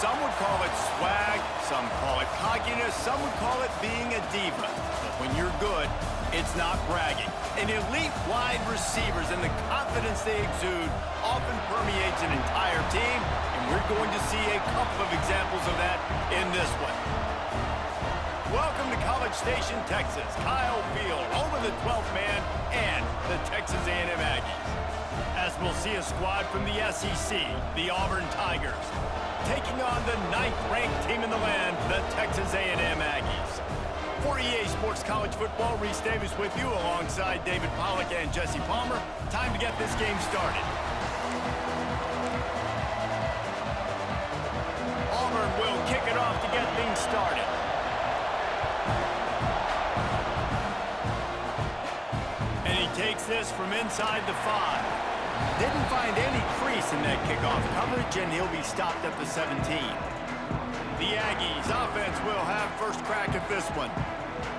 Some would call it swag, some call it cockiness, some would call it being a diva. But when you're good, it's not bragging. And elite wide receivers and the confidence they exude often permeates an entire team, and we're going to see a couple of examples of that in this one. Welcome to College Station, Texas. Kyle Field over the 12th man and the Texas A&M Aggies. As we'll see a squad from the SEC, the Auburn Tigers, taking on the 9th-ranked team in the land, the Texas A&M Aggies. For EA Sports College Football, Reese Davis with you alongside David Pollack and Jesse Palmer. Time to get this game started. Auburn will kick it off to get things started. And he takes this from inside the 5. Didn't find any crease in that kickoff coverage, and he'll be stopped at the 17. The Aggies offense will have first crack at this one.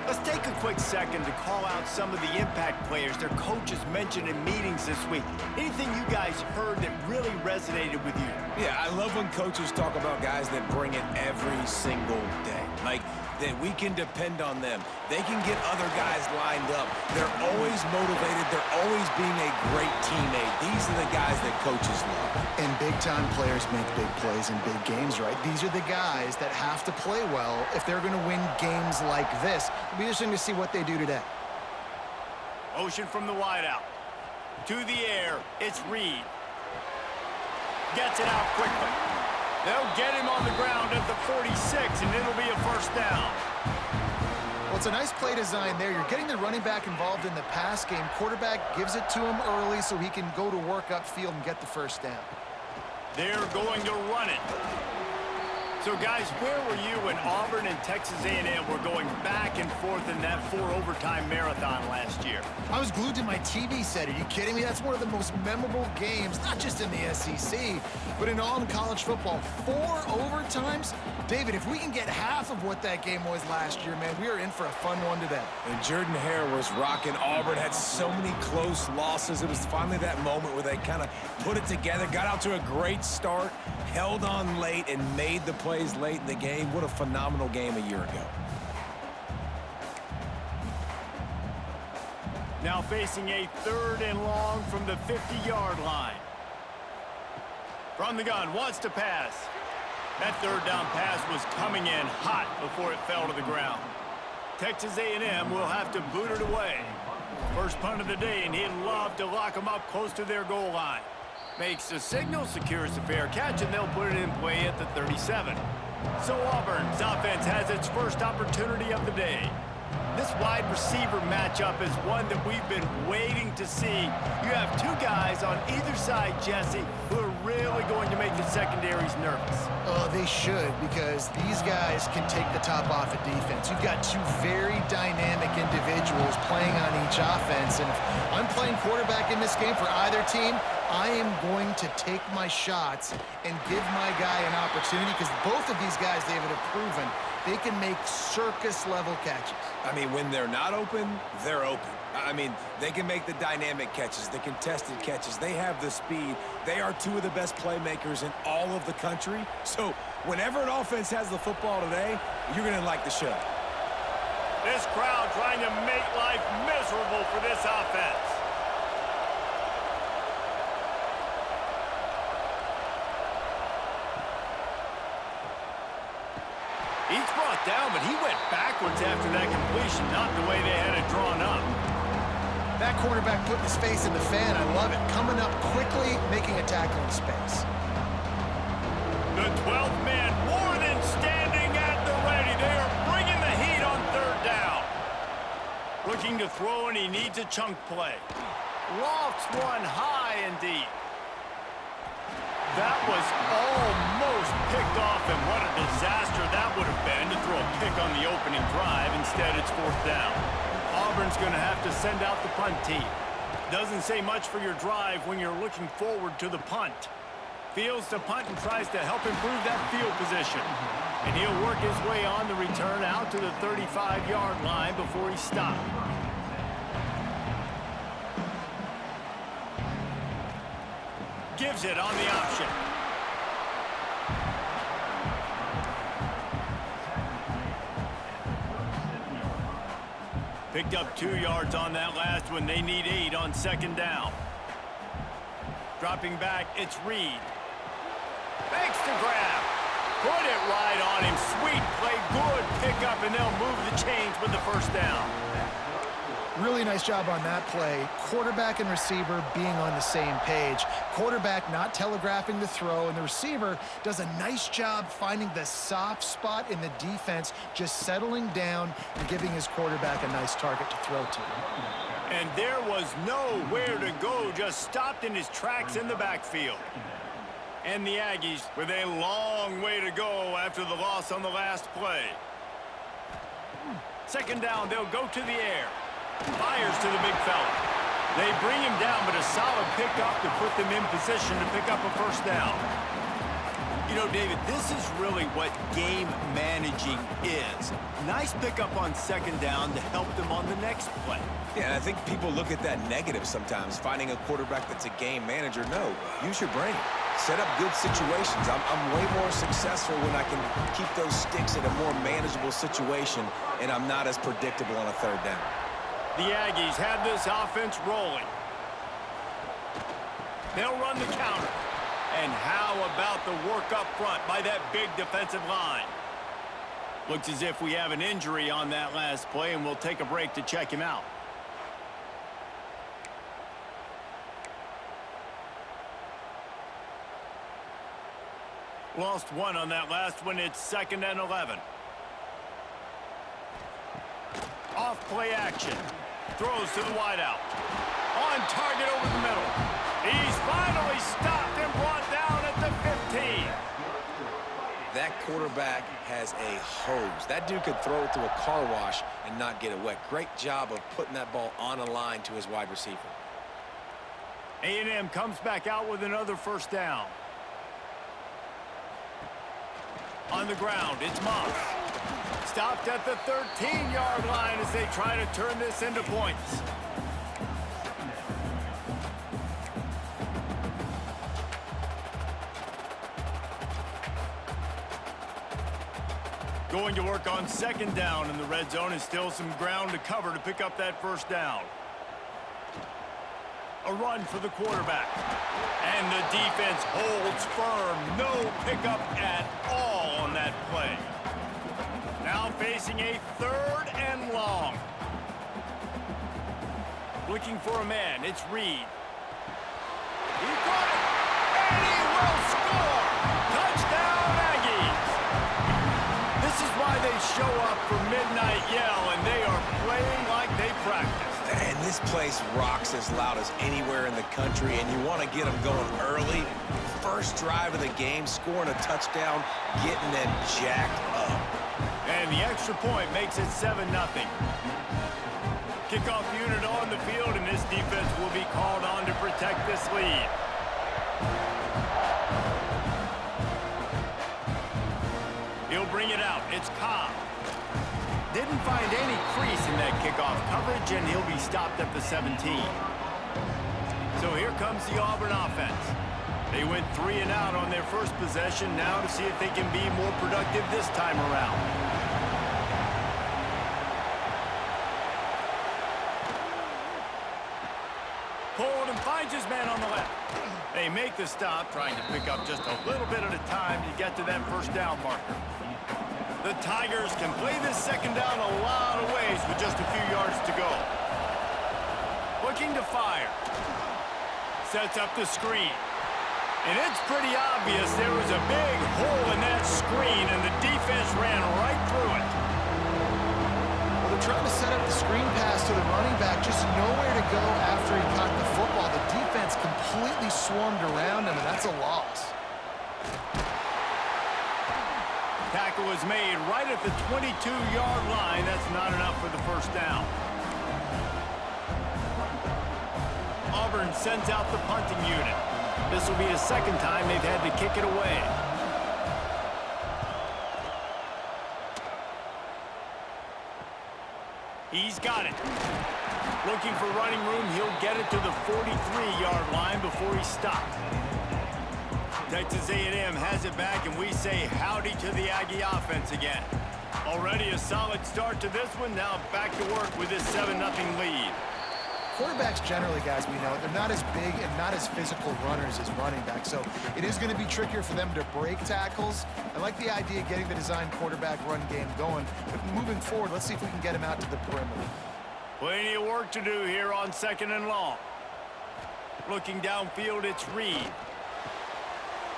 Let's take a quick second to call out some of the impact players their coaches mentioned in meetings this week. Anything you guys heard that really resonated with you? Yeah, I love when coaches talk about guys that bring it every single day. Like, that we can depend on them. They can get other guys lined up. They're always motivated. They're always being a great teammate. These are the guys that coaches love. And big-time players make big plays in big games, right? These are the guys that have to play well if they're going to win games like this. It'll be interesting to see what they do today. Motion from the wideout. To the air, it's Reed. Gets it out quickly. They'll get him on the ground at the 46, and it'll be a first down. Well, it's a nice play design there. You're getting the running back involved in the pass game. Quarterback gives it to him early so he can go to work upfield and get the first down. They're going to run it. So, guys, where were you when Auburn and Texas A&M were going back and forth in that 4-overtime marathon last year? I was glued to my TV set. Are you kidding me? That's one of the most memorable games, not just in the SEC, but in all in college football. 4 overtimes? David, if we can get half of what that game was last year, man, we are in for a fun one today. And Jordan Hare was rocking. Auburn had so many close losses. It was finally that moment where they kind of put it together, got out to a great start, held on late, and made the plays late in the game. What a phenomenal game a year ago. Now facing a 3rd and long from the 50-yard line. From the gun, wants to pass. That 3rd down pass was coming in hot before it fell to the ground. Texas A&M will have to boot it away. First punt of the day, and he'd love to lock them up close to their goal line. Makes the signal, secures the fair catch, and they'll put it in play at the 37. So Auburn's offense has its first opportunity of the day. This wide receiver matchup is one that we've been waiting to see. You have 2 guys on either side, Jesse, who are really going to make the secondaries nervous. Oh, they should, because these guys can take the top off of defense. You've got 2 very dynamic individuals playing on each offense, and if I'm playing quarterback in this game for either team, I am going to take my shots and give my guy an opportunity, because both of these guys, David, have proven they can make circus-level catches. I mean, when they're not open, they're open. I mean, they can make the dynamic catches, the contested catches. They have the speed. They are 2 of the best playmakers in all of the country. So whenever an offense has the football today, you're going to like the show. This crowd trying to make life miserable for this offense. He's brought down, but he went backwards after that completion, not the way they had it drawn up. That quarterback putting his face in the fan, I love it. Coming up quickly, making a tackle in space. The 12th man more than standing at the ready. They are bringing the heat on 3rd down. Looking to throw, and he needs a chunk play. Lofts one high and deep. That was almost picked off, and what a disaster that would have been to throw a pick on the opening drive. Instead, it's 4th down. Auburn's going to have to send out the punt team. Doesn't say much for your drive when you're looking forward to the punt. Fields the punt and tries to help improve that field position. And he'll work his way on the return out to the 35-yard line before he's stopped. Gives it on the option. Picked up 2 yards on that last one. They need 8 on second down. Dropping back, it's Reed. Makes the grab. Put it right on him. Sweet play, good pickup, and they'll move the chains with the first down. Really nice job on that play. Quarterback and receiver being on the same page. Quarterback not telegraphing the throw, and the receiver does a nice job finding the soft spot in the defense, just settling down and giving his quarterback a nice target to throw to. And there was nowhere to go, just stopped in his tracks in the backfield. And the Aggies with a long way to go after the loss on the last play. Second down, they'll go to the air. Fires to the big fella. They bring him down, but a solid pickup to put them in position to pick up a first down. You know, David, this is really what game managing is. Nice pickup on second down to help them on the next play. Yeah, and I think people look at that negative sometimes, finding a quarterback that's a game manager. No, use your brain. Set up good situations. I'm way more successful when I can keep those sticks in a more manageable situation, and I'm not as predictable on a third down. The Aggies have this offense rolling. They'll run the counter. And how about the work up front by that big defensive line? Looks as if we have an injury on that last play, and we'll take a break to check him out. Lost one on that last one. It's 2nd and 11. Off play action. Throws to the wideout. On target over the middle. He's finally stopped and brought down at the 15. That quarterback has a hose. That dude could throw it through a car wash and not get it wet. Great job of putting that ball on a line to his wide receiver. A&M comes back out with another first down. On the ground, it's Moss. Stopped at the 13-yard line as they try to turn this into points. Going to work on second down in the red zone, and still some ground to cover to pick up that first down. A run for the quarterback. And the defense holds firm. No pickup at all on that play. Now facing a 3rd and long. Looking for a man. It's Reed. He got it. And he will score. Touchdown, Aggies. This is why they show up for Midnight Yell, and they are playing like they practiced. And this place rocks as loud as anywhere in the country, and you want to get them going early. First drive of the game, scoring a touchdown, getting them jacked up. And the extra point makes it 7-0. Kickoff unit on the field, and this defense will be called on to protect this lead. He'll bring it out. It's Cobb. Didn't find any crease in that kickoff coverage, and he'll be stopped at the 17. So here comes the Auburn offense. They went 3 and out on their first possession, now to see if they can be more productive this time around. Pulled and finds his man on the left. They make the stop, trying to pick up just a little bit at a time to get to that first down marker. The Tigers can play this second down a lot of ways with just a few yards to go. Looking to fire. Sets up the screen. And it's pretty obvious there was a big hole in that screen, and the defense ran right through it. Well, they're trying to set up the screen pass to the running back, just nowhere to go after he caught the football. The defense completely swarmed around him, and that's a loss. Tackle was made right at the 22-yard line. That's not enough for the first down. Auburn sends out the punting unit. This will be the second time they've had to kick it away. He's got it. Looking for running room. He'll get it to the 43-yard line before he's stopped. Texas A&M has it back, and we say howdy to the Aggie offense again. Already a solid start to this one. Now back to work with this 7-0 lead. Quarterbacks generally, guys, we know, they're not as big and not as physical runners as running backs, so it is going to be trickier for them to break tackles. I like the idea of getting the design quarterback run game going, but moving forward, let's see if we can get him out to the perimeter. Plenty of work to do here on 2nd and long. Looking downfield, it's Reed.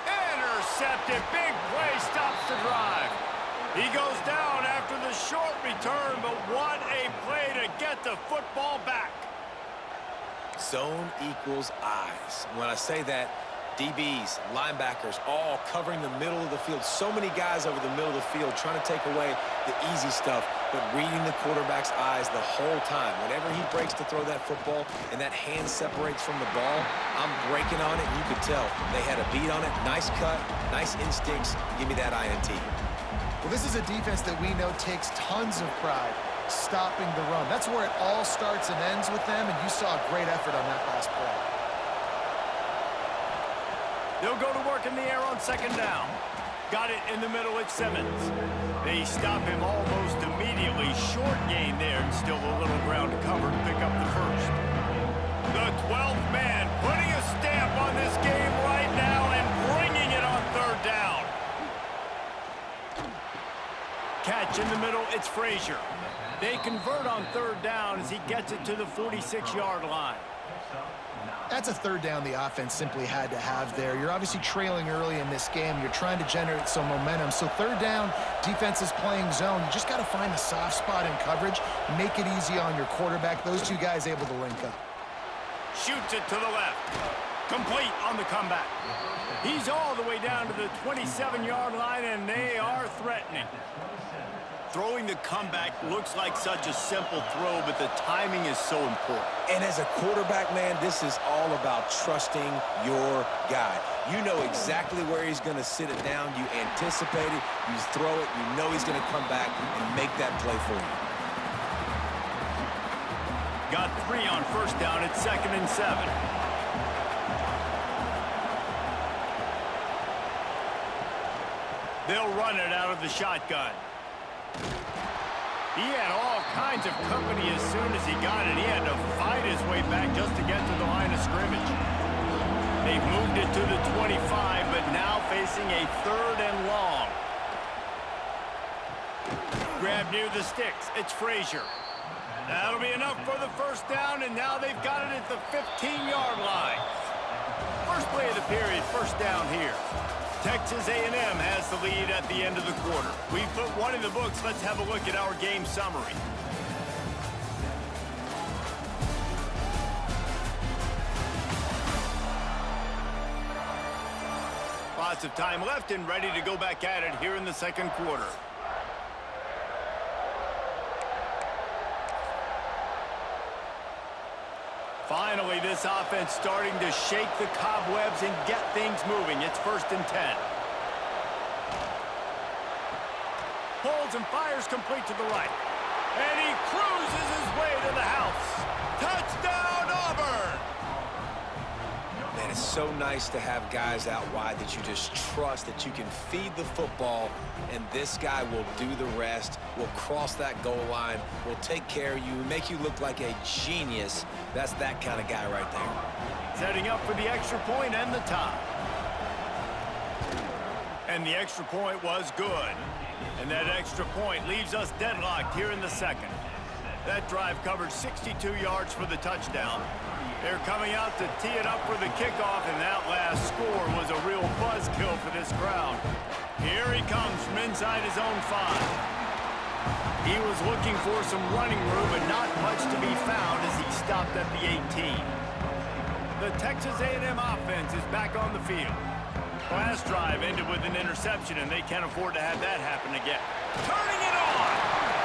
Intercepted. Big play stops the drive. He goes down after the short return, but what a play to get the football back. Zone equals eyes. When I say that, DBs, linebackers, all covering the middle of the field. So many guys over the middle of the field trying to take away the easy stuff, but reading the quarterback's eyes the whole time. Whenever he breaks to throw that football and that hand separates from the ball, I'm breaking on it. You could tell they had a beat on it. Nice cut, nice instincts. Give me that INT. Well, this is a defense that we know takes tons of pride stopping the run. That's where it all starts and ends with them, and you saw a great effort on that last play. They'll go to work in the air on 2nd down. Got it in the middle at Simmons. They stop him almost immediately. Short gain there and still a little ground to cover to pick up the first. The 12th man putting a stamp on this game right now and bringing it on 3rd down. Catch in the middle, it's Frazier. They convert on 3rd down as he gets it to the 46-yard line. That's a 3rd down the offense simply had to have there. You're obviously trailing early in this game. You're trying to generate some momentum. So 3rd down, defense is playing zone. You just got to find the soft spot in coverage, make it easy on your quarterback. Those two guys able to link up. Shoots it to the left. Complete on the comeback. He's all the way down to the 27-yard line, and they are threatening. Throwing the comeback looks like such a simple throw, but the timing is so important. And as a quarterback, man, this is all about trusting your guy. You know exactly where he's going to sit it down. You anticipate it. You throw it. You know he's going to come back and make that play for you. Got 3 on 1st down at 2nd and 7. They'll run it out of the shotgun. He had all kinds of company as soon as he got it. He had to fight his way back just to get to the line of scrimmage. They've moved it to the 25, but now facing a 3rd and long. Grab near the sticks. It's Frazier. That'll be enough for the 1st down, and now they've got it at the 15-yard line. First play of the period, 1st down here. Texas A&M has the lead at the end of the quarter. We've put one in the books. Let's have a look at our game summary. Lots of time left and ready to go back at it here in the 2nd quarter. Finally, this offense starting to shake the cobwebs and get things moving. It's 1st and 10. Pulls and fires complete to the right. And he cruises his way to the house. Touchdown, Auburn! Man, it's so nice to have guys out wide that you just trust that you can feed the football, and this guy will do the rest, will cross that goal line, will take care of you, make you look like a genius. That's that kind of guy right there. Setting up for the extra point and the tie. And the extra point was good. And that extra point leaves us deadlocked here in the 2nd. That drive covered 62 yards for the touchdown. They're coming out to tee it up for the kickoff, and that last score was a real buzzkill for this crowd. Here he comes from inside his own 5. He was looking for some running room, but not much to be found as he stopped at the 18. The Texas A&M offense is back on the field. Last drive ended with an interception, and they can't afford to have that happen again. Turning it on!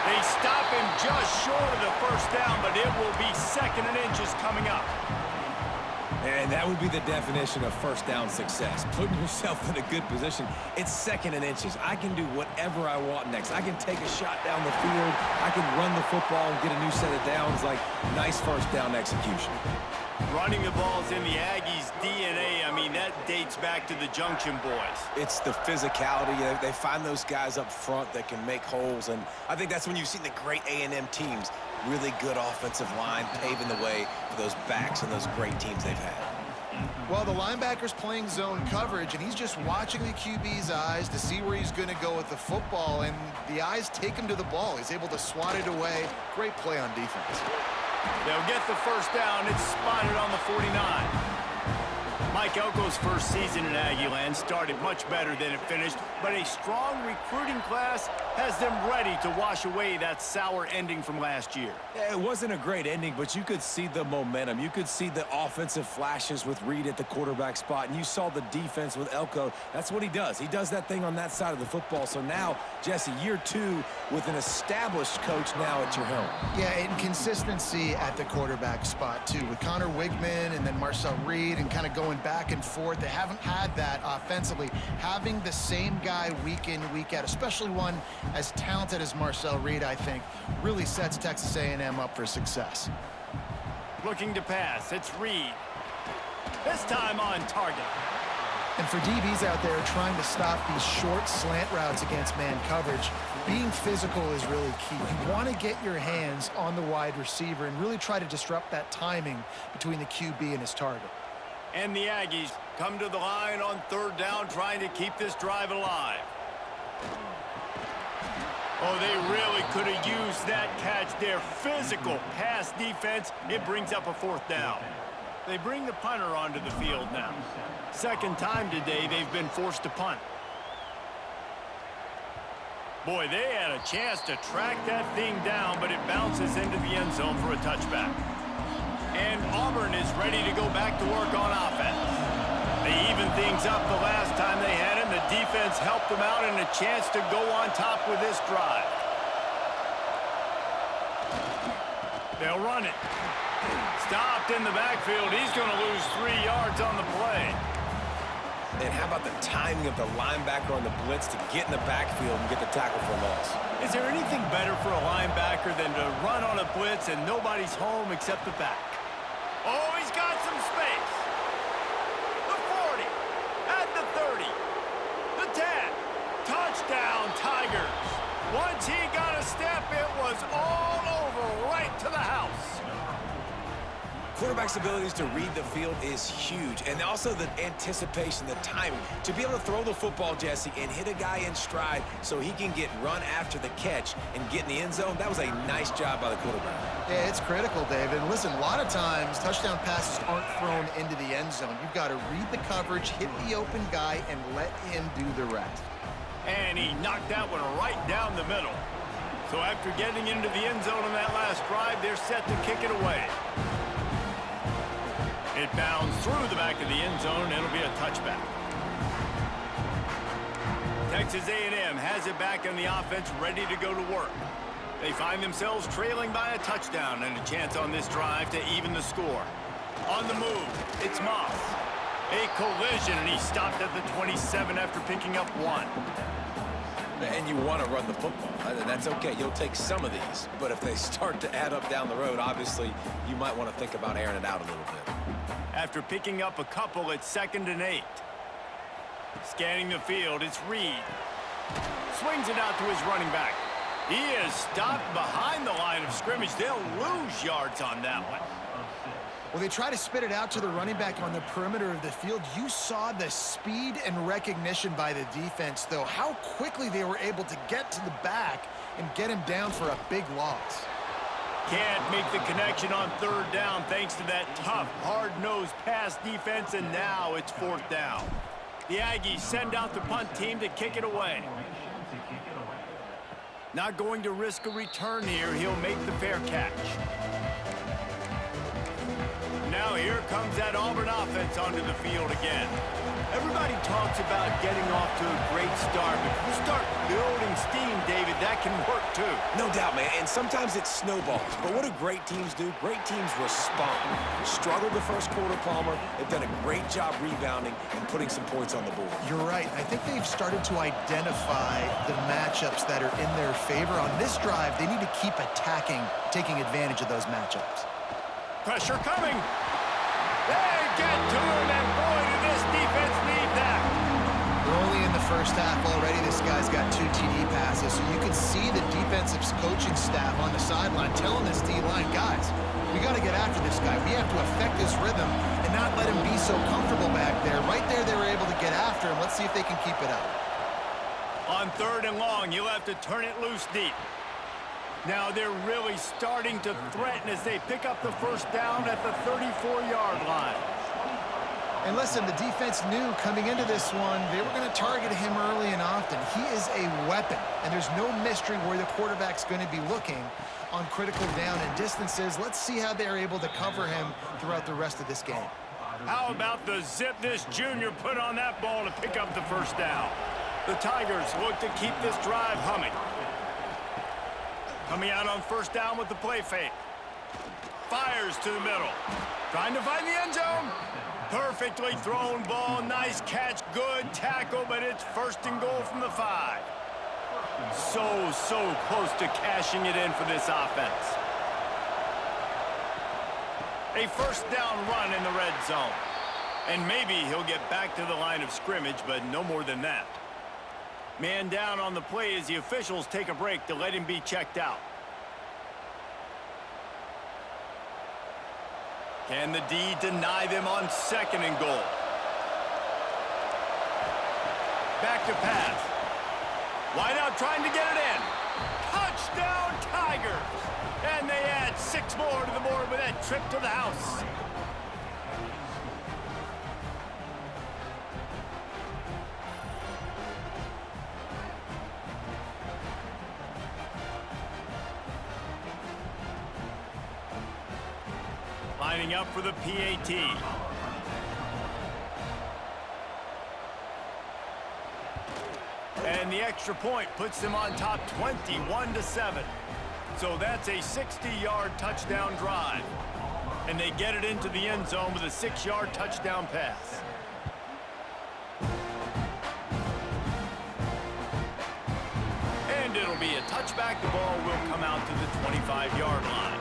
They stop him just short of the 1st down, but it will be 2nd and inches coming up. And that would be the definition of 1st down success. Putting yourself in a good position. It's 2nd and inches. I can do whatever I want next. I can take a shot down the field. I can run the football and get a new set of downs. Like, nice 1st down execution. Running the ball's in the Aggies' DNA. I mean, line, that dates back to the Junction Boys. It's the physicality. They find those guys up front that can make holes, and I think that's when you've seen the great A&M teams, really good offensive line, paving the way for those backs and those great teams they've had. Well, the linebacker's playing zone coverage, and he's just watching the QB's eyes to see where he's going to go with the football, and the eyes take him to the ball. He's able to swat it away. Great play on defense. They'll get the first down. It's spotted on the 49. Mike Elko's first season in Aggieland started much better than it finished, but a strong recruiting class has them ready to wash away that sour ending from last year. Yeah, it wasn't a great ending, but you could see the momentum. You could see the offensive flashes with Reed at the quarterback spot, and you saw the defense with Elko. That's what he does. He does that thing on that side of the football. So now, Jesse, year 2 with an established coach now at your helm. Yeah, and consistency at the quarterback spot, too, with Connor Wigman and then Marcel Reed and kind of going back and forth. They haven't had that offensively. Having the same guy week in, week out, especially one as talented as Marcel Reed, I think, really sets Texas A&M up for success. Looking to pass, it's Reed. This time on target. And for DBs out there trying to stop these short slant routes against man coverage, being physical is really key. You want to get your hands on the wide receiver and really try to disrupt that timing between the QB and his target. And the Aggies come to the line on third down, trying to keep this drive alive. Oh, they really could have used that catch. Their physical pass defense, it brings up a fourth down. They bring the punter onto the field now. Second time today they've been forced to punt. Boy, they had a chance to track that thing down, but it bounces into the end zone for a touchback. And Auburn is ready to go back to work on offense. They evened things up the last time they had him. The defense helped them out and a chance to go on top with this drive. They'll run it. Stopped in the backfield. He's going to lose 3 yards on the play. And how about the timing of the linebacker on the blitz to get in the backfield and get the tackle for a loss? Is there anything better for a linebacker than to run on a blitz and nobody's home except the back? Oh, he's got some space. The 40, at the 30, the 10. Touchdown, Tigers. Once he got a step, it was all over, right to the house. Quarterback's abilities to read the field is huge, and also the anticipation, the timing. To be able to throw the football, Jesse, and hit a guy in stride so he can get run after the catch and get in the end zone, that was a nice job by the quarterback. Yeah, it's critical, David. And listen, a lot of times touchdown passes aren't thrown into the end zone. You've got to read the coverage, hit the open guy, and let him do the rest. And he knocked that one right down the middle. So after getting into the end zone on that last drive, they're set to kick it away. It bounds through the back of the end zone, and it'll be a touchback. Texas A&M has it back on the offense, ready to go to work. They find themselves trailing by a touchdown and a chance on this drive to even the score. On the move, it's Moss. A collision, and he stopped at the 27 after picking up 1. And you want to run the football. And that's okay. You'll take some of these. But if they start to add up down the road, obviously, you might want to think about airing it out a little bit. After picking up a couple, it's 2nd and 8. Scanning the field, it's Reed. Swings it out to his running back. He is stopped behind the line of scrimmage. They'll lose yards on that one. Well, they try to spit it out to the running back on the perimeter of the field. You saw the speed and recognition by the defense, though, how quickly they were able to get to the back and get him down for a big loss. Can't make the connection on third down thanks to that tough, hard-nosed pass defense, and now it's 4th down. The Aggies send out the punt team to kick it away. Not going to risk a return here. He'll make the fair catch. Now here comes that Auburn offense onto the field again. Everybody talks about getting off to a great start, but if you start building steam, David, that can work too. No doubt, man, and sometimes it snowballs. But what do great teams do? Great teams respond. Struggled the first quarter, Palmer. They've done a great job rebounding and putting some points on the board. You're right. I think they've started to identify the matchups that are in their favor. On this drive, they need to keep attacking, taking advantage of those matchups. Pressure coming. They get to him, and boy, did this defense defense need that. We're only in the first half already. This guy's got 2 TD passes, so you can see the defensive coaching staff on the sideline telling this D-line, guys, we got to get after this guy. We have to affect his rhythm and not let him be so comfortable back there. Right there, they were able to get after him. Let's see if they can keep it up. On 3rd and long, you'll have to turn it loose deep. Now they're really starting to threaten as they pick up the first down at the 34-yard line. And listen, the defense knew coming into this one, they were going to target him early and often. He is a weapon, and there's no mystery where the quarterback's going to be looking on critical down and distances. Let's see how they're able to cover him throughout the rest of this game. How about the zip this junior put on that ball to pick up the first down? The Tigers look to keep this drive humming. Coming out on first down with the play fake. Fires to the middle. Trying to find the end zone. Perfectly thrown ball. Nice catch. Good tackle, but it's 1st and goal from the 5. So close to cashing it in for this offense. A first down run in the red zone. And maybe he'll get back to the line of scrimmage, but no more than that. Man down on the play as the officials take a break to let him be checked out. Can the D deny them on 2nd and goal? Back to pass. Wide out trying to get it in. Touchdown Tigers! And they add 6 more to the board with that trip to the house. Lining up for the PAT. And the extra point puts them on top 21-7. So that's a 60-yard touchdown drive. And they get it into the end zone with a 6-yard touchdown pass. And it'll be a touchback. The ball will come out to the 25-yard line.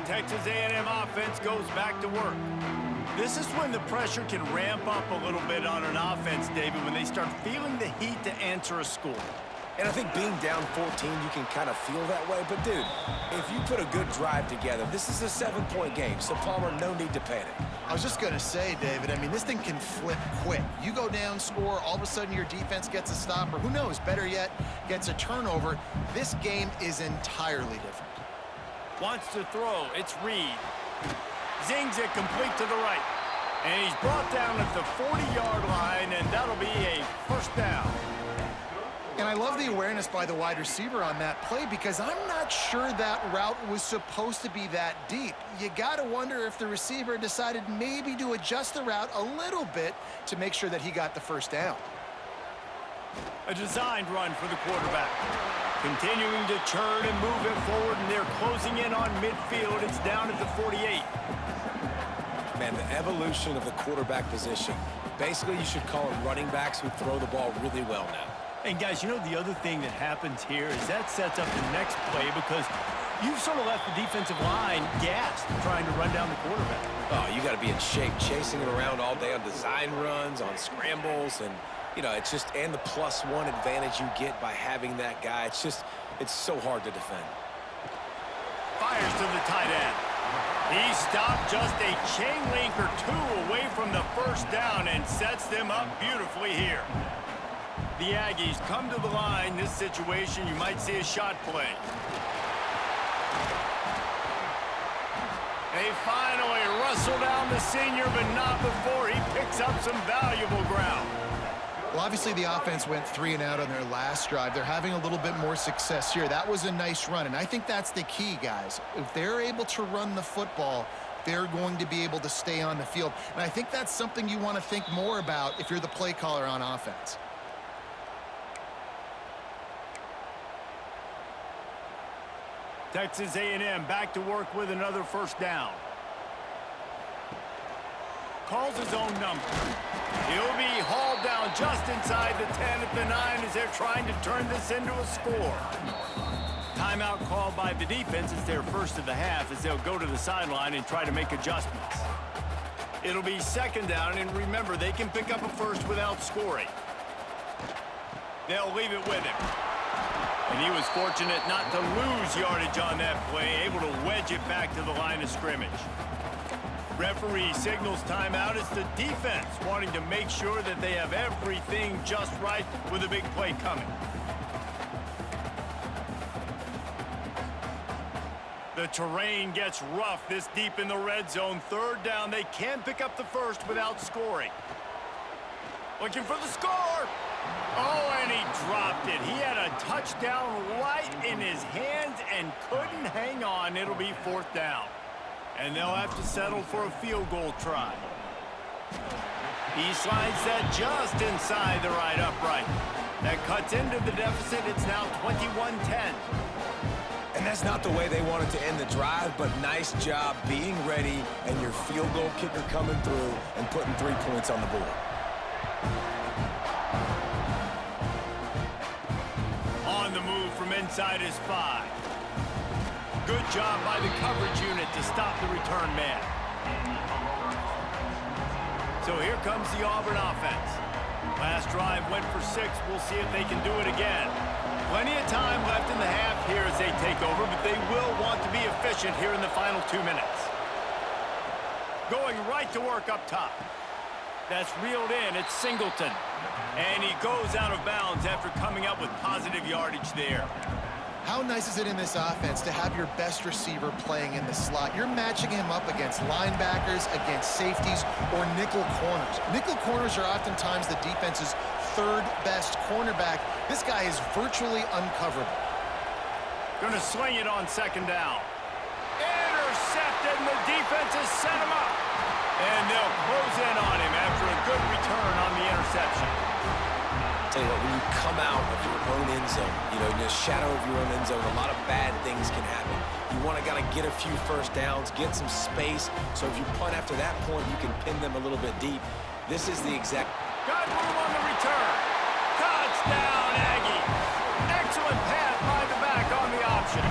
Texas A&M offense goes back to work. This is when the pressure can ramp up a little bit on an offense, David, when they start feeling the heat to answer a score. And I think being down 14, you can kind of feel that way. But, dude, if you put a good drive together, this is a 7-point game, so Palmer, no need to panic. I was just going to say, David, I mean, this thing can flip quick. You go down, score, all of a sudden your defense gets a stop, or who knows, better yet, gets a turnover. This game is entirely different. Wants to throw. It's Reed. Zings it complete to the right. And he's brought down at the 40-yard line, and that'll be a first down. And I love the awareness by the wide receiver on that play because I'm not sure that route was supposed to be that deep. You got to wonder if the receiver decided maybe to adjust the route a little bit to make sure that he got the first down. A designed run for the quarterback. Continuing to churn and move it forward, and they're closing in on midfield. It's down at the 48. Man, the evolution of the quarterback position. Basically, you should call them running backs who throw the ball really well now. And, guys, you know the other thing that happens here is that sets up the next play because you've sort of left the defensive line gassed trying to run down the quarterback. Oh, you got to be in shape, chasing it around all day on design runs, on scrambles, and you know, it's just, and the +1 advantage you get by having that guy. It's just, it's so hard to defend. Fires to the tight end. He stopped just a chain link or 2 away from the first down and sets them up beautifully here. The Aggies come to the line. This situation, you might see a shot play. They finally wrestle down the senior, but not before he picks up some valuable ground. Well, obviously the offense went 3 and out on their last drive. They're having a little bit more success here. That was a nice run, and I think that's the key, guys. If they're able to run the football, they're going to be able to stay on the field. And I think that's something you want to think more about if you're the play caller on offense. Texas A&M back to work with another first down. Calls his own number. He'll be hauled down just inside the 10 at the 9 as they're trying to turn this into a score. Timeout called by the defense. It's their first of the half as they'll go to the sideline and try to make adjustments. It'll be second down, and remember, they can pick up a first without scoring. They'll leave it with him. And he was fortunate not to lose yardage on that play, able to wedge it back to the line of scrimmage. Referee signals timeout. It's the defense wanting to make sure that they have everything just right with a big play coming. The terrain gets rough this deep in the red zone. Third down. They can pick up the first without scoring. Looking for the score. Oh, and he dropped it. He had a touchdown right in his hands and couldn't hang on. It'll be fourth down. And they'll have to settle for a field goal try. He slides that just inside the right upright. That cuts into the deficit. It's now 21-10. And that's not the way they wanted to end the drive, but nice job being ready and your field goal kicker coming through and putting 3 points on the board. On the move from inside his 5. Good job by the coverage unit to stop the return man. So here comes the Auburn offense. Last drive went for 6. We'll see if they can do it again. Plenty of time left in the half here as they take over, but they will want to be efficient here in the final 2 minutes. Going right to work up top. That's reeled in. It's Singleton. And he goes out of bounds after coming up with positive yardage there. How nice is it in this offense to have your best receiver playing in the slot? You're matching him up against linebackers, against safeties, or nickel corners. Nickel corners are oftentimes the defense's third best cornerback. This guy is virtually uncoverable. Gonna sling it on second down. Intercepted, and the defense has set him up. And they'll close in on him after a good return on the interception. Tell you what, when you come out of your own end zone, you know, in the shadow of your own end zone, a lot of bad things can happen. You want to get a few first downs, get some space, so if you punt after that point, you can pin them a little bit deep. This is the exact... Got room on the return. Touchdown, Aggie. Excellent pass by the back on the option.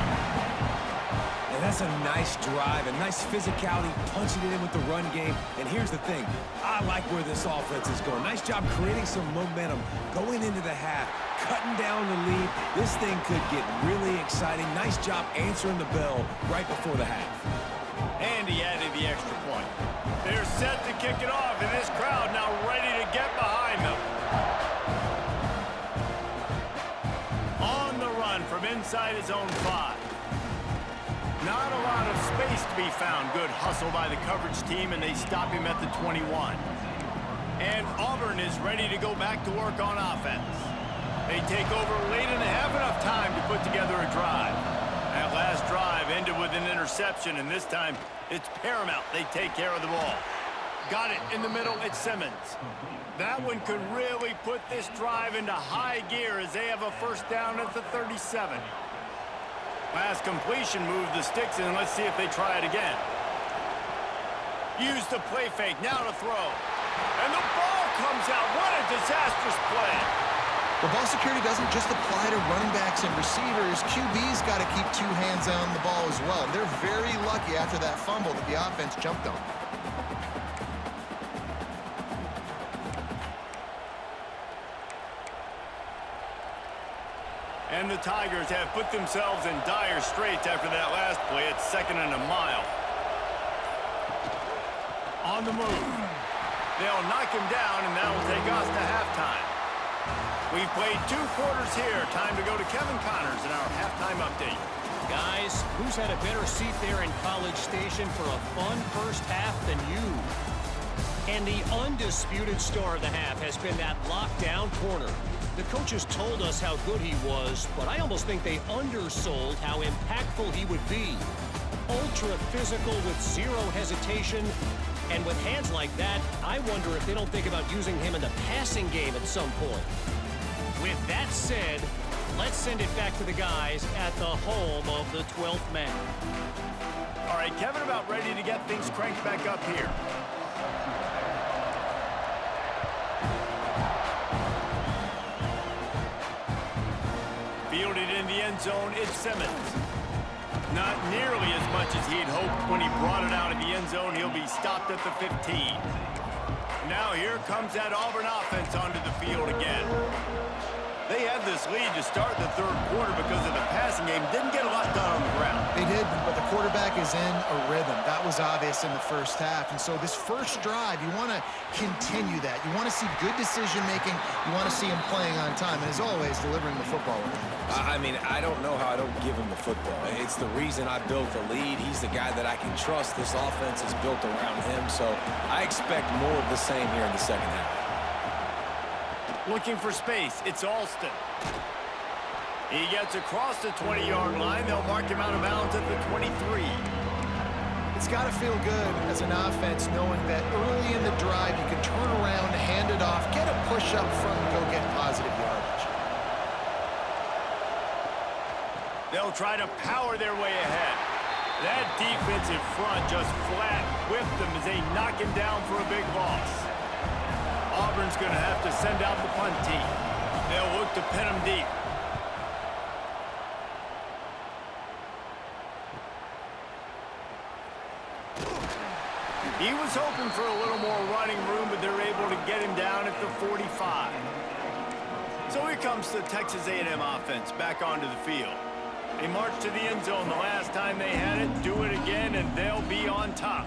And that's a nice drive, a nice physicality, punching it in with the run game. And here's the thing, I like where this offense is going. Nice job creating some momentum, going into the half, cutting down the lead. This thing could get really exciting. Nice job answering the bell right before the half. And he added the extra point. They're set to kick it off, and this crowd now ready to get behind them. On the run from inside his own 5. Not a lot of space to be found. Good hustle by the coverage team, and they stop him at the 21. And Auburn is ready to go back to work on offense. They take over late and have enough time to put together a drive. That last drive ended with an interception, and this time it's paramount they take care of the ball. Got it in the middle, it's Simmons. That one could really put this drive into high gear as they have a first down at the 37. Last completion moved the sticks in. Let's see if they try it again. Use the play fake, now to throw. And the ball comes out. What a disastrous play. The ball security doesn't just apply to running backs and receivers. QB's got to keep 2 hands on the ball as well. They're very lucky after that fumble that the offense jumped on. And the Tigers have put themselves in dire straits after that last play. It's 2nd and a mile. On the move. They'll knock him down, and that'll take us to halftime. We've played 2 quarters here. Time to go to Kevin Connors in our halftime update. Guys, who's had a better seat there in College Station for a fun first half than you? And the undisputed star of the half has been that lockdown corner. The coaches told us how good he was, but I almost think they undersold how impactful he would be. Ultra physical with 0 hesitation. And with hands like that, I wonder if they don't think about using him in the passing game at some point. With that said, let's send it back to the guys at the home of the 12th man. All right, Kevin, about ready to get things cranked back up here. Fielded in the end zone, it's Simmons. Not nearly as much as he'd hoped when he brought it out of the end zone. He'll be stopped at the 15. Now here comes that Auburn offense onto the field again. They had this lead to start the third quarter because of the passing game. Didn't get a lot done on the ground. They did, but the quarterback is in a rhythm. That was obvious in the first half. And so this first drive, you want to continue that. You want to see good decision-making. You want to see him playing on time. And as always, delivering the football. I mean, I don't know how I don't give him the football. It's the reason I built the lead. He's the guy that I can trust. This offense is built around him. So I expect more of the same here in the second half. Looking for space. It's Alston. He gets across the 20-yard line. They'll mark him out of bounds at the 23. It's got to feel good as an offense knowing that early in the drive you can turn around, hand it off, get a push up front, and go get positive yardage. They'll try to power their way ahead. That defensive front just flat whipped them as they knock him down for a big loss. Auburn's going to have to send out the punt team. They'll look to pin him deep. He was hoping for a little more running room, but they're able to get him down at the 45. So here comes the Texas A&M offense back onto the field. They marched to the end zone the last time they had it. Do it again, and they'll be on top.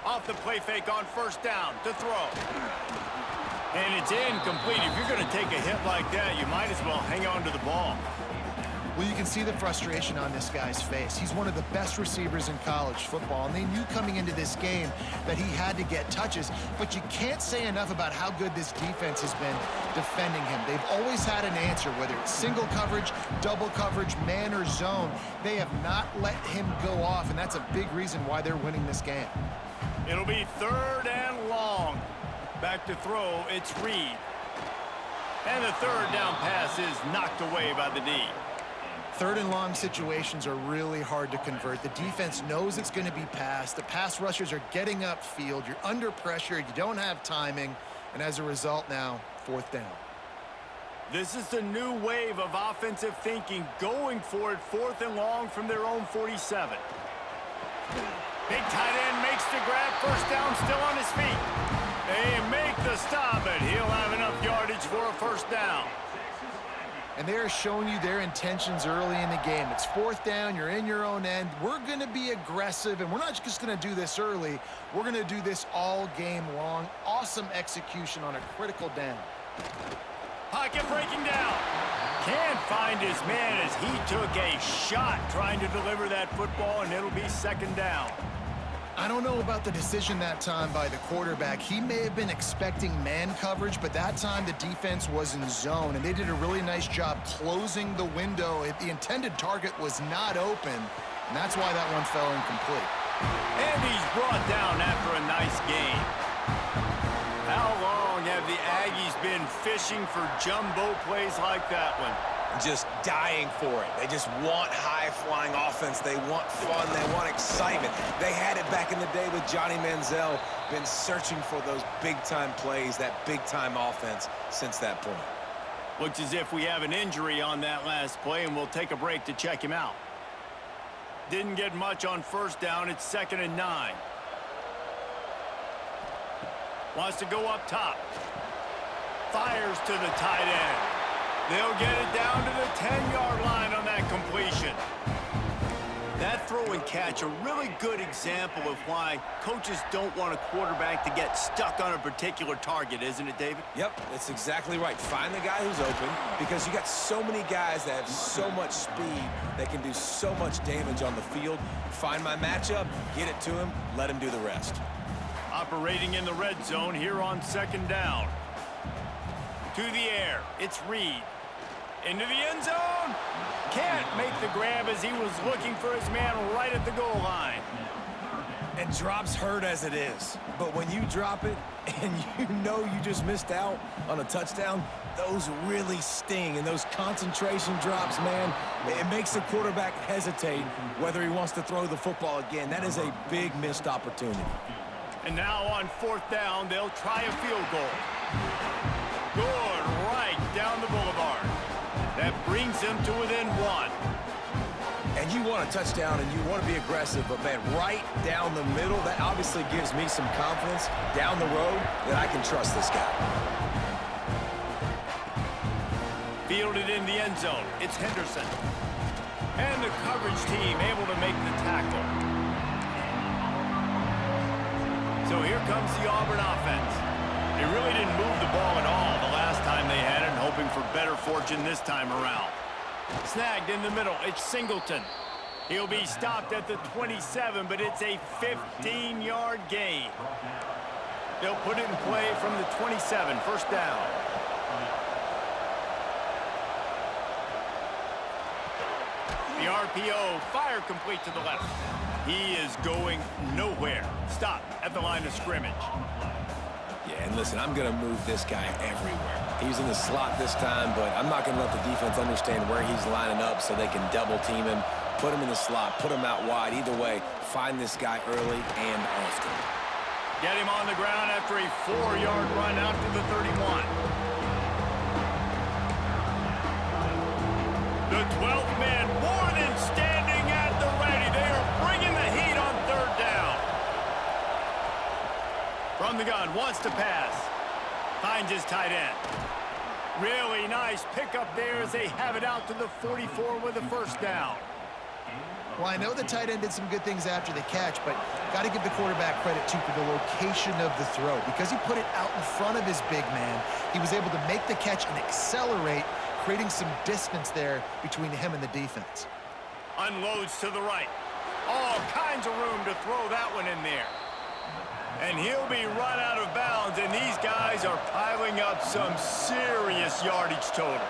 Off the play fake on first down to throw. And it's incomplete. If you're going to take a hit like that, you might as well hang on to the ball. Well, you can see the frustration on this guy's face. He's one of the best receivers in college football, and they knew coming into this game that he had to get touches, but you can't say enough about how good this defense has been defending him. They've always had an answer, whether it's single coverage, double coverage, man or zone. They have not let him go off, and that's a big reason why they're winning this game. It'll be third and long. Back to throw, it's Reed. And the third down pass is knocked away by the D. Third and long situations are really hard to convert. The defense knows it's going to be passed. The pass rushers are getting upfield. You're under pressure. You don't have timing. And as a result now, fourth down. This is the new wave of offensive thinking, going for it fourth and long from their own 47. Big tight end makes the grab. First down, still on his feet. They make the stop, but he'll have enough yardage for a first down. And they're showing you their intentions early in the game. It's fourth down. You're in your own end. We're going to be aggressive, and we're not just going to do this early. We're going to do this all game long. Awesome execution on a critical down. Pocket breaking down. Can't find his man as he took a shot trying to deliver that football, and it'll be second down. I don't know about the decision that time by the quarterback. He may have been expecting man coverage, but that time the defense was in zone, and they did a really nice job closing the window. The intended target was not open, and that's why that one fell incomplete. And he's brought down after a nice game. How long have the Aggies been fishing for jumbo plays like that one? Just dying for it. They just want high-flying offense. They want fun. They want excitement. They had it back in the day with Johnny Manziel. Been searching for those big-time plays, that big-time offense since that point. Looks as if we have an injury on that last play, and we'll take a break to check him out. Didn't get much on first down. It's 2nd and 9. Wants to go up top. Fires to the tight end. They'll get it down to the 10-yard line on that completion. That throw and catch, a really good example of why coaches don't want a quarterback to get stuck on a particular target, isn't it, David? Yep, that's exactly right. Find the guy who's open, because you got so many guys that have so much speed that can do so much damage on the field. Find my matchup, get it to him, let him do the rest. Operating in the red zone here on 2nd down. To the air, it's Reed. Into the end zone. Can't make the grab as he was looking for his man right at the goal line. And drops hurt as it is. But when you drop it and you know you just missed out on a touchdown, those really sting. And those concentration drops, man, it makes the quarterback hesitate whether he wants to throw the football again. That is a big missed opportunity. And now on 4th down, they'll try a field goal. Good, right down the boulevard. That brings them to within 1. And you want a touchdown and you want to be aggressive, but, man, right down the middle, that obviously gives me some confidence down the road that I can trust this guy. Fielded in the end zone. It's Henderson. And the coverage team able to make the tackle. So here comes the Auburn offense. They really didn't move the ball at all the last time they had it, hoping for better fortune this time around. Snagged in the middle. It's Singleton. He'll be stopped at the 27, but it's a 15-yard gain. They'll put it in play from the 27, first down. The RPO, fire complete to the left. He is going nowhere. Stop at the line of scrimmage. Yeah, and listen, I'm going to move this guy everywhere. He's in the slot this time, but I'm not going to let the defense understand where he's lining up so they can double team him, put him in the slot, put him out wide. Either way, find this guy early and often. Get him on the ground after a 4-yard run out to the 31. The 12th man more than standing at the ready. They are bringing the heat on third down. From the gun, wants to pass. Finds his tight end. Really nice pickup there as they have it out to the 44 with a first down. Well, I know the tight end did some good things after the catch, but got to give the quarterback credit, too, for the location of the throw. Because he put it out in front of his big man, he was able to make the catch and accelerate, creating some distance there between him and the defense. Unloads to the right. All kinds of room to throw that one in there. And he'll be run out of bounds, and these guys are piling up some serious yardage totals.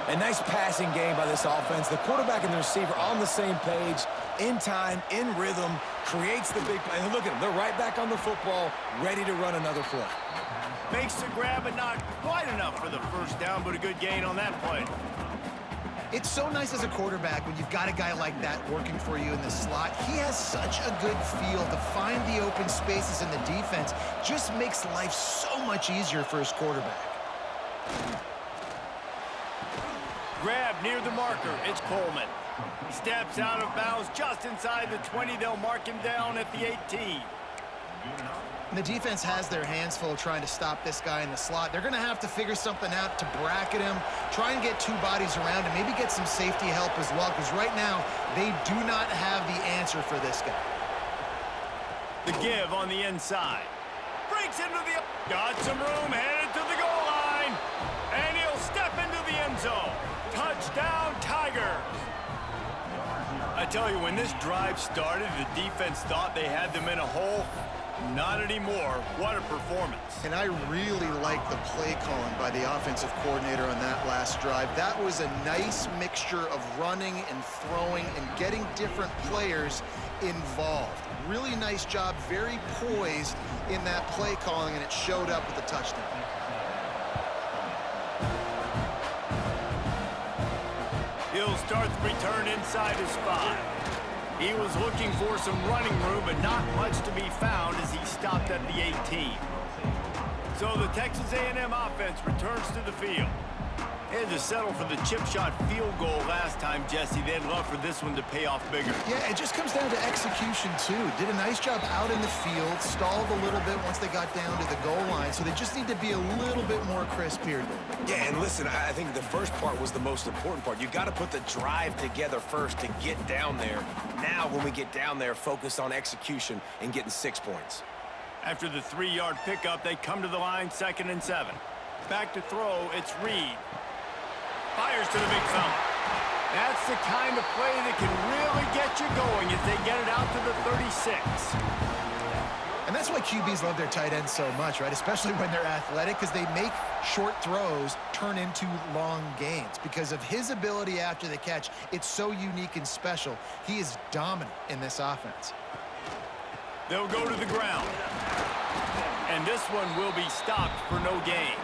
A nice passing game by this offense. The quarterback and the receiver on the same page, in time, in rhythm, creates the big play. And look at them. They're right back on the football, ready to run another play. Makes the grab, but not quite enough for the first down, but a good gain on that play. It's so nice as a quarterback when you've got a guy like that working for you in the slot. He has such a good feel to find the open spaces in the defense. Just makes life so much easier for his quarterback. Grab near the marker. It's Coleman. Steps out of bounds just inside the 20. They'll mark him down at the 18. And the defense has their hands full trying to stop this guy in the slot. They're going to have to figure something out to bracket him, try and get two bodies around him, maybe get some safety help as well, because right now they do not have the answer for this guy. The give on the inside. Breaks into the... Got some room, headed to the goal line. And he'll step into the end zone. Touchdown, Tigers. I tell you, when this drive started, the defense thought they had them in a hole. Not anymore. What a performance. And I really like the play calling by the offensive coordinator on that last drive. That was a nice mixture of running and throwing and getting different players involved. Really nice job, very poised in that play calling, and it showed up with a touchdown. He'll start the return inside his 5. He was looking for some running room, but not much to be found as he stopped at the 18. So the Texas A&M offense returns to the field. They had to settle for the chip shot field goal last time, Jesse. They'd love for this one to pay off bigger. Yeah, it just comes down to execution, too. Did a nice job out in the field, stalled a little bit once they got down to the goal line, so they just need to be a little bit more crisp here. Yeah, and listen, I think the first part was the most important part. You got to put the drive together first to get down there. Now, when we get down there, focus on execution and getting 6 points. After the 3-yard pickup, they come to the line, 2nd and 7. Back to throw, it's Reed. Fires to the big fella. That's the kind of play that can really get you going as they get it out to the 36. And that's why QBs love their tight ends so much, right? Especially when they're athletic, because they make short throws turn into long gains. Because of his ability after the catch, it's so unique and special. He is dominant in this offense. They'll go to the ground. And this one will be stopped for no gain.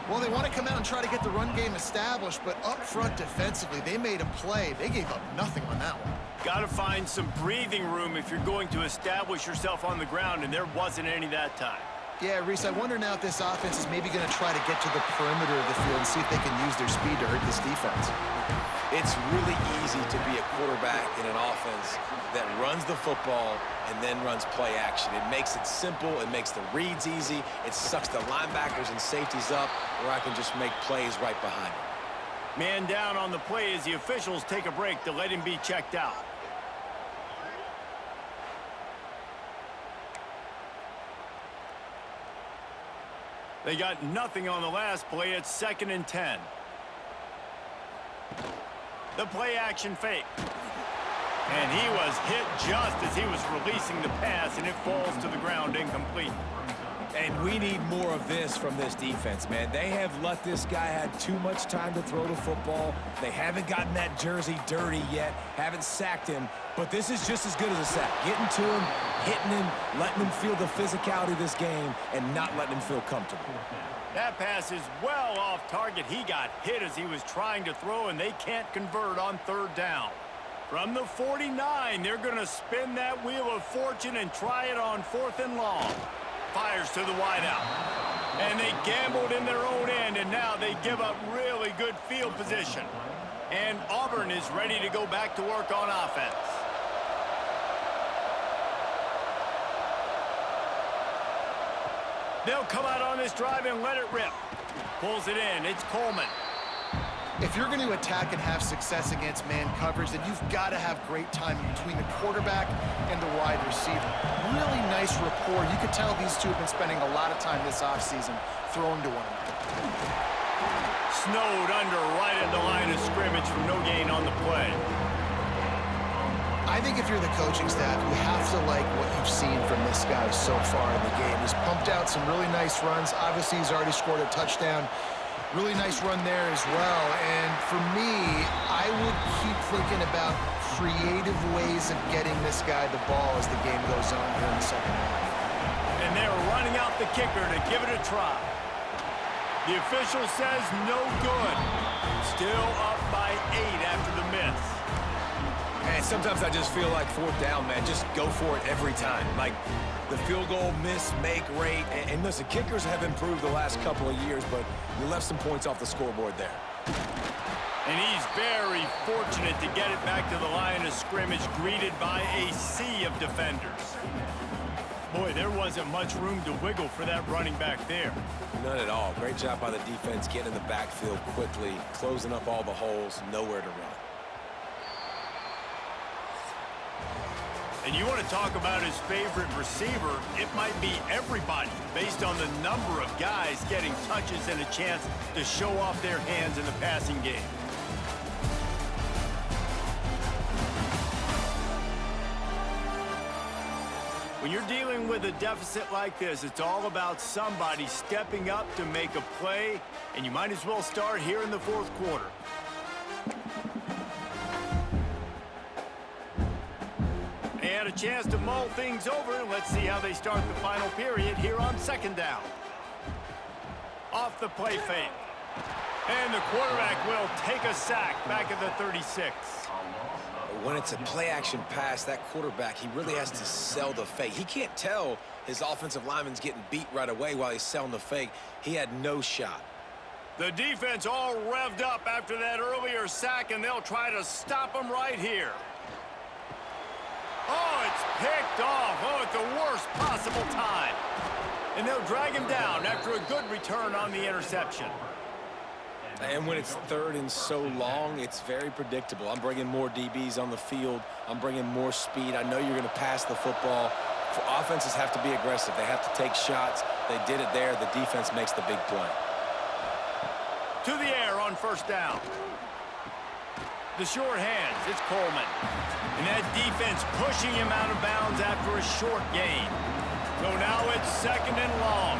Well, they want to come out and try to get the run game established, but up front defensively, they made a play. They gave up nothing on that one. Got to find some breathing room if you're going to establish yourself on the ground, and there wasn't any that time. Yeah, Reese, I wonder now if this offense is maybe going to try to get to the perimeter of the field and see if they can use their speed to hurt this defense. It's really easy to be a quarterback in an offense that runs the football and then runs play action. It makes it simple. It makes the reads easy. It sucks the linebackers and safeties up where I can just make plays right behind them. Man down on the play as the officials take a break to let him be checked out. They got nothing on the last play. It's 2nd and 10. The play action fake. And he was hit just as he was releasing the pass, and it falls to the ground incomplete. And we need more of this from this defense, man. They have let this guy have too much time to throw the football. They haven't gotten that jersey dirty yet, haven't sacked him. But this is just as good as a sack. Getting to him, hitting him, letting him feel the physicality of this game, and not letting him feel comfortable. That pass is well off target. He got hit as he was trying to throw, and they can't convert on 3rd down. From the 49, they're going to spin that wheel of fortune and try it on 4th and long. Fires to the wideout. And they gambled in their own end, and now they give up really good field position. And Auburn is ready to go back to work on offense. They'll come out on this drive and let it rip. Pulls it in. It's Coleman. If you're going to attack and have success against man coverage, then you've got to have great timing between the quarterback and the wide receiver. Really nice rapport. You could tell these two have been spending a lot of time this offseason throwing to one another. Snowed under right at the line of scrimmage from no gain on the play. I think if you're the coaching staff, you have to like what you've seen from this guy so far in the game. He's pumped out some really nice runs. Obviously, he's already scored a touchdown. Really nice run there as well. And for me, I would keep thinking about creative ways of getting this guy the ball as the game goes on here in the 2nd half. And they're running out the kicker to give it a try. The official says no good. Still up by 8 after the miss. And sometimes I just feel like 4th down, man. Just go for it every time. Like the field goal miss, make rate. And listen, kickers have improved the last couple of years, but we left some points off the scoreboard there. And he's very fortunate to get it back to the line of scrimmage, greeted by a sea of defenders. Boy, there wasn't much room to wiggle for that running back there. None at all. Great job by the defense getting in the backfield quickly, closing up all the holes, nowhere to run. And you want to talk about his favorite receiver, it might be everybody based on the number of guys getting touches and a chance to show off their hands in the passing game. When you're dealing with a deficit like this, it's all about somebody stepping up to make a play, and you might as well start here in the 4th quarter. They had a chance to mull things over. Let's see how they start the final period here on 2nd down. Off the play fake. And the quarterback will take a sack back at the 36. When it's a play-action pass, that quarterback, he really has to sell the fake. He can't tell his offensive lineman's getting beat right away while he's selling the fake. He had no shot. The defense all revved up after that earlier sack, and they'll try to stop him right here. Oh, it's picked off. Oh, at the worst possible time. And they'll drag him down after a good return on the interception. And when it's 3rd and so long, it's very predictable. I'm bringing more DBs on the field. I'm bringing more speed. I know you're going to pass the football. Offenses have to be aggressive. They have to take shots. They did it there. The defense makes the big play. To the air on 1st down. The short hands. It's Coleman. And that defense pushing him out of bounds after a short gain. So now it's 2nd and long.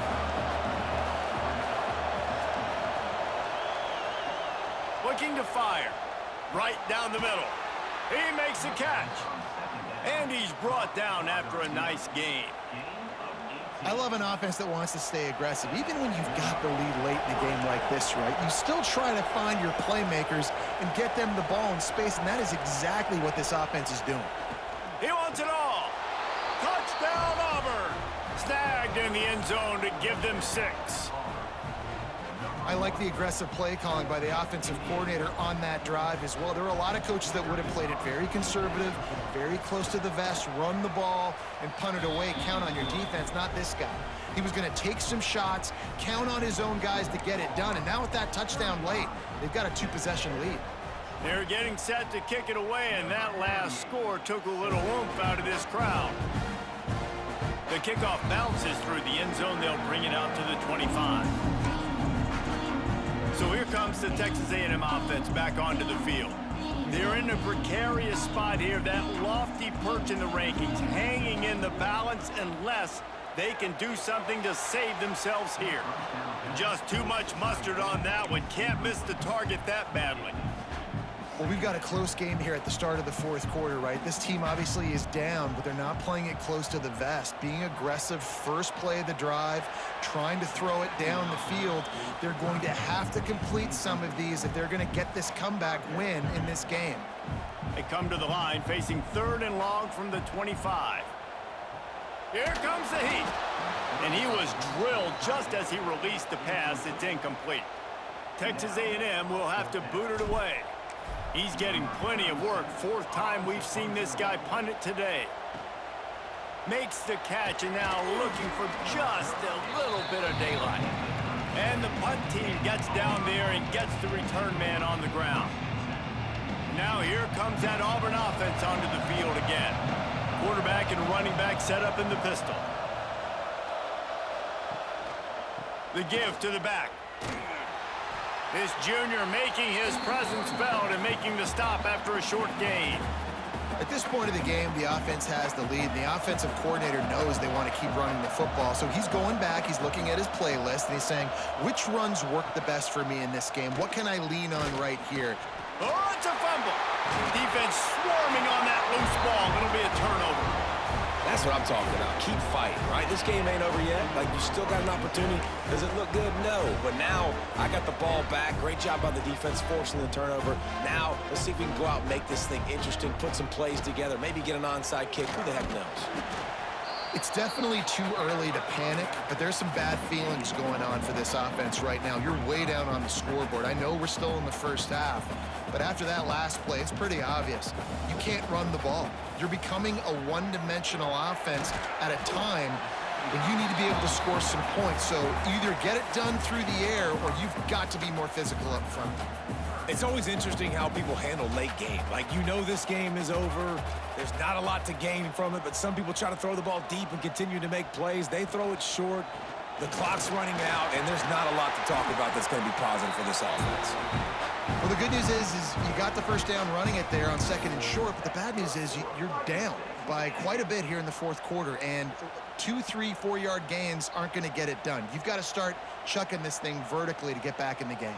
Looking to fire. Right down the middle. He makes a catch. And he's brought down after a nice gain. I love an offense that wants to stay aggressive. Even when you've got the lead late in a game like this, right, you still try to find your playmakers and get them the ball in space, and that is exactly what this offense is doing. He wants it all. Touchdown, Auburn. Snag dragged in the end zone to give them 6. I like the aggressive play calling by the offensive coordinator on that drive as well. There were a lot of coaches that would have played it very conservative, very close to the vest, run the ball, and punt it away. Count on your defense, not this guy. He was going to take some shots, count on his own guys to get it done. And now with that touchdown late, they've got a 2-possession lead. They're getting set to kick it away, and that last score took a little oomph out of this crowd. The kickoff bounces through the end zone. They'll bring it out to the 25. So here comes the Texas A&M offense back onto the field. They're in a precarious spot here, that lofty perch in the rankings, hanging in the balance unless they can do something to save themselves here. Just too much mustard on that one. Can't miss the target that badly. Well, we've got a close game here at the start of the fourth quarter, right? This team obviously is down, but they're not playing it close to the vest. Being aggressive, first play of the drive, trying to throw it down the field. They're going to have to complete some of these if they're going to get this comeback win in this game. They come to the line facing 3rd and long from the 25. Here comes the heat. And he was drilled just as he released the pass. It's incomplete. Texas A&M will have to boot it away. He's getting plenty of work. 4th time we've seen this guy punt it today. Makes the catch and now looking for just a little bit of daylight. And the punt team gets down there and gets the return man on the ground. Now here comes that Auburn offense onto the field again. Quarterback and running back set up in the pistol. The give to the back. This junior making his presence felt and making the stop after a short gain. At this point of the game, the offense has the lead. The offensive coordinator knows they want to keep running the football. So he's going back, he's looking at his playlist, and he's saying, which runs work the best for me in this game? What can I lean on right here? Oh, it's a fumble. Defense swarming on that loose ball. It'll be a turnover. That's what I'm talking about. Keep fighting, right? This game ain't over yet. Like, you still got an opportunity. Does it look good? No. But now, I got the ball back. Great job by the defense forcing the turnover. Now, let's see if we can go out and make this thing interesting, put some plays together, maybe get an onside kick. Who the heck knows? It's definitely too early to panic, but there's some bad feelings going on for this offense right now. You're way down on the scoreboard. I know we're still in the first half, but after that last play, it's pretty obvious. You can't run the ball. You're becoming a one-dimensional offense at a time when you need to be able to score some points. So either get it done through the air or you've got to be more physical up front. It's always interesting how people handle late game. Like, you know this game is over. There's not a lot to gain from it, but some people try to throw the ball deep and continue to make plays. They throw it short. The clock's running out, and there's not a lot to talk about that's going to be positive for this offense. Well, the good news is you got the first down running it there on 2nd and short, but the bad news is you're down by quite a bit here in the fourth quarter, and 2, 3, 4-yard gains aren't going to get it done. You've got to start chucking this thing vertically to get back in the game.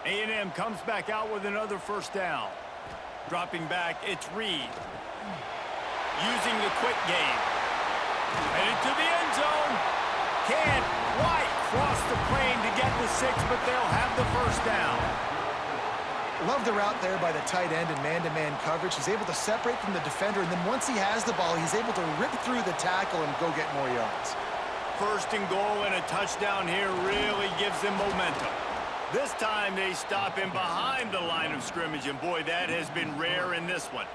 A&M comes back out with another first down. Dropping back, it's Reed. Using the quick game. Headed to the end zone. Can't quite cross the plane to get the 6, but they'll have the first down. Love the route there by the tight end in man-to-man coverage. He's able to separate from the defender, and then once he has the ball, he's able to rip through the tackle and go get more yards. 1st and goal and a touchdown here really gives them momentum. This time they stop him behind the line of scrimmage, and boy, that has been rare in this one.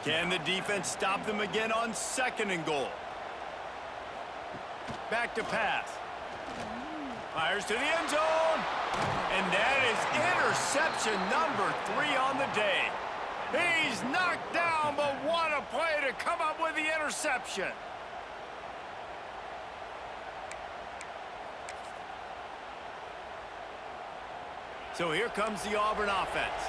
Can the defense stop them again on 2nd and goal? Back to pass. Fires to the end zone. And that is interception number 3 on the day. He's knocked down, but what a play to come up with the interception. So here comes the Auburn offense.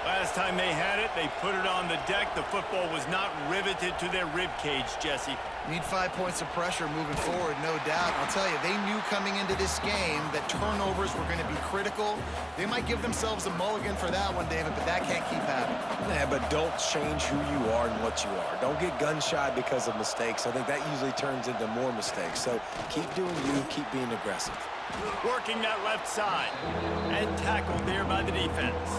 Last time they had it, they put it on the deck. The football was not riveted to their rib cage, Jesse. Need 5 points of pressure moving forward, no doubt. I'll tell you, they knew coming into this game that turnovers were going to be critical. They might give themselves a mulligan for that one, David, but that can't keep happening. Yeah, but don't change who you are and what you are. Don't get gun-shy because of mistakes. I think that usually turns into more mistakes. So keep doing you, keep being aggressive. Working that left side. And tackled there by the defense.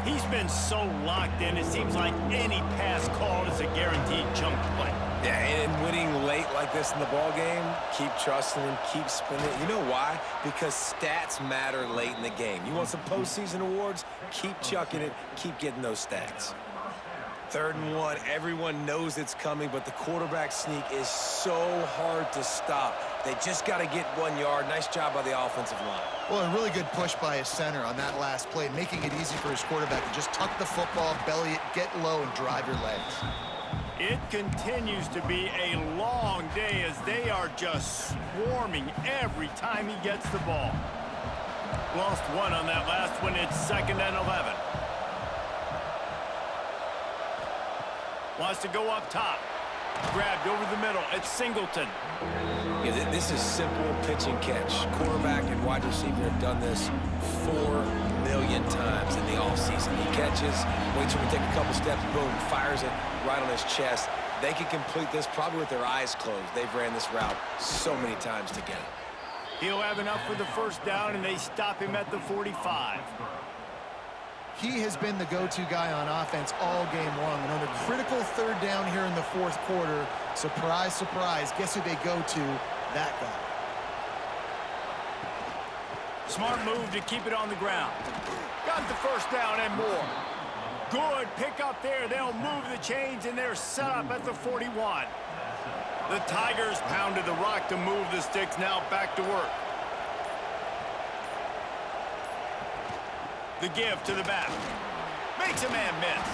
He's been so locked in, it seems like any pass called is a guaranteed chunk play. Yeah, and winning late like this in the ball game, keep trusting him, keep spinning it. You know why? Because stats matter late in the game. You want some postseason awards? Keep chucking it, keep getting those stats. 3rd and 1, everyone knows it's coming, but the quarterback sneak is so hard to stop. They just got to get 1 yard. Nice job by the offensive line. Well, a really good push by his center on that last play, making it easy for his quarterback to just tuck the football, belly it, get low, and drive your legs. It continues to be a long day as they are just swarming every time he gets the ball. Lost one on that last one. It's 2nd and 11. Wants to go up top. Grabbed over the middle. It's Singleton. Yeah, this is simple pitch and catch. Quarterback and wide receiver have done this 4 million times in the offseason. He catches, waits for him to take a couple steps, boom, fires it right on his chest. They can complete this probably with their eyes closed. They've ran this route so many times together. He'll have enough for the 1st down, and they stop him at the 45. He has been the go-to guy on offense all game long. And on a critical 3rd down here in the 4th quarter, surprise, surprise, guess who they go to? That guy. Smart move to keep it on the ground. Got the 1st down and more. Good pick up there. They'll move the chains, and they're set up at the 41. The Tigers pounded the rock to move the sticks. Now back to work. The give to the back. Makes a man miss.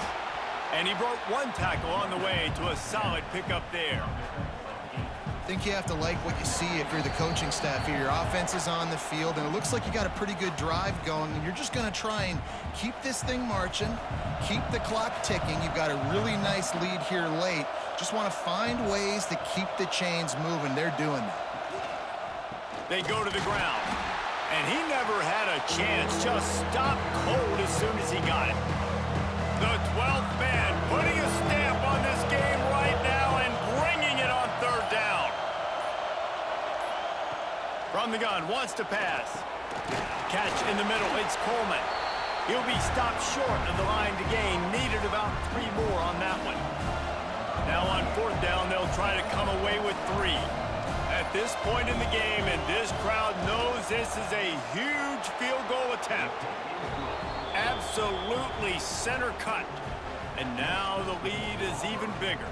And he broke 1 tackle on the way to a solid pickup there. I think you have to like what you see if you're the coaching staff here. Your offense is on the field, and it looks like you got a pretty good drive going, and you're just going to try and keep this thing marching, keep the clock ticking. You've got a really nice lead here late. Just want to find ways to keep the chains moving. They're doing that. They go to the ground. And he never had a chance. Just stopped cold as soon as he got it. The 12th man putting a stamp on this game right now and bringing it on 3rd down. From the gun, wants to pass. Catch in the middle, it's Coleman. He'll be stopped short of the line to gain. Needed about 3 more on that one. Now on 4th down, they'll try to come away with 3. At this point in the game, and this crowd knows this is a huge field goal attempt. Absolutely center cut. And now the lead is even bigger.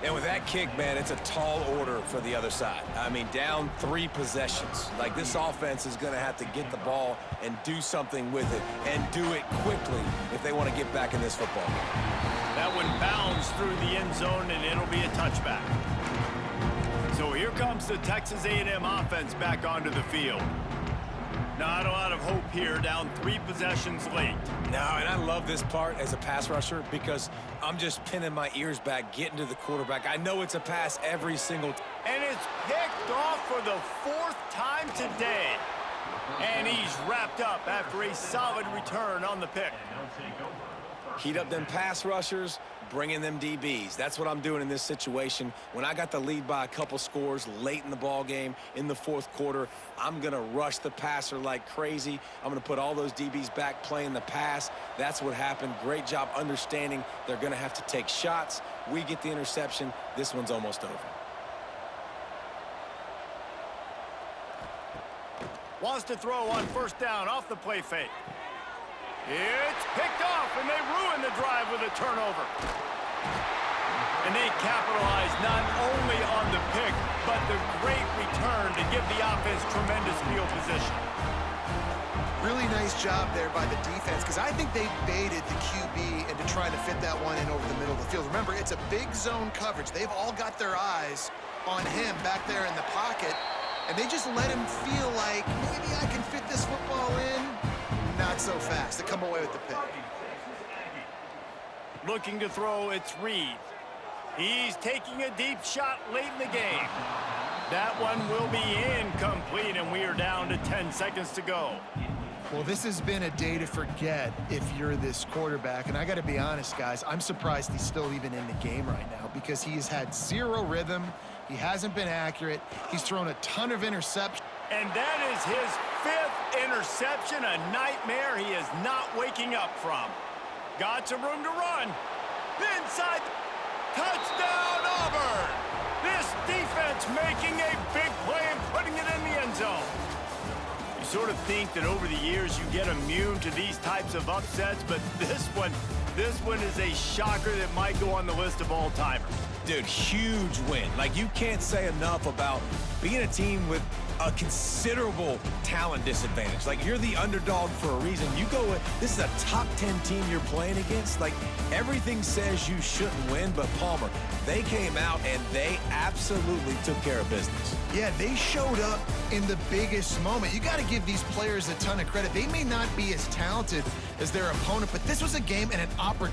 And with that kick, man, it's a tall order for the other side. I mean, down 3 possessions. Like, this offense is going to have to get the ball and do something with it, and do it quickly if they want to get back in this football game. That one bounds through the end zone, and it'll be a touchback. So here comes the Texas A&M offense back onto the field. Not a lot of hope here, down 3 possessions late. No, and I love this part as a pass rusher because I'm just pinning my ears back, getting to the quarterback. I know it's a pass every single time. And it's picked off for the 4th time today. And he's wrapped up after a solid return on the pick. Heat up them pass rushers, bring in them DBs. That's what I'm doing in this situation. When I got the lead by a couple scores late in the ball game in the 4th quarter, I'm going to rush the passer like crazy. I'm going to put all those DBs back playing the pass. That's what happened. Great job understanding they're going to have to take shots. We get the interception. This one's almost over. Wants to throw on 1st down off the play fake. It's picked off, and they ruin the drive with a turnover. And they capitalize not only on the pick, but the great return to give the offense tremendous field position. Really nice job there by the defense, because I think they baited the QB into trying to fit that one in over the middle of the field. Remember, it's a big zone coverage. They've all got their eyes on him back there in the pocket, and they just let him feel like, maybe I can fit this football in. Not so fast. They come away with the pick. Looking to throw, it's Reed. He's taking a deep shot late in the game. That one will be incomplete, and we are down to 10 seconds to go. Well, this has been a day to forget if you're this quarterback. And I got to be honest, guys, I'm surprised he's still even in the game right now because he has had 0 rhythm. He hasn't been accurate. He's thrown a ton of interceptions. And that is his 5th interception, a nightmare he is not waking up from. Got some room to run. Inside. Touchdown, Auburn! This defense making a big play and putting it in the end zone. You sort of think that over the years you get immune to these types of upsets, but this one is a shocker that might go on the list of all-timers. Dude, huge win. Like, you can't say enough about being a team with a considerable talent disadvantage. Like, you're the underdog for a reason. You go with, this is a top 10 team you're playing against. Like, everything says you shouldn't win, but Palmer, they came out and they absolutely took care of business. Yeah, they showed up in the biggest moment. You got to give these players a ton of credit. They may not be as talented as their opponent, but this was a game and an opportunity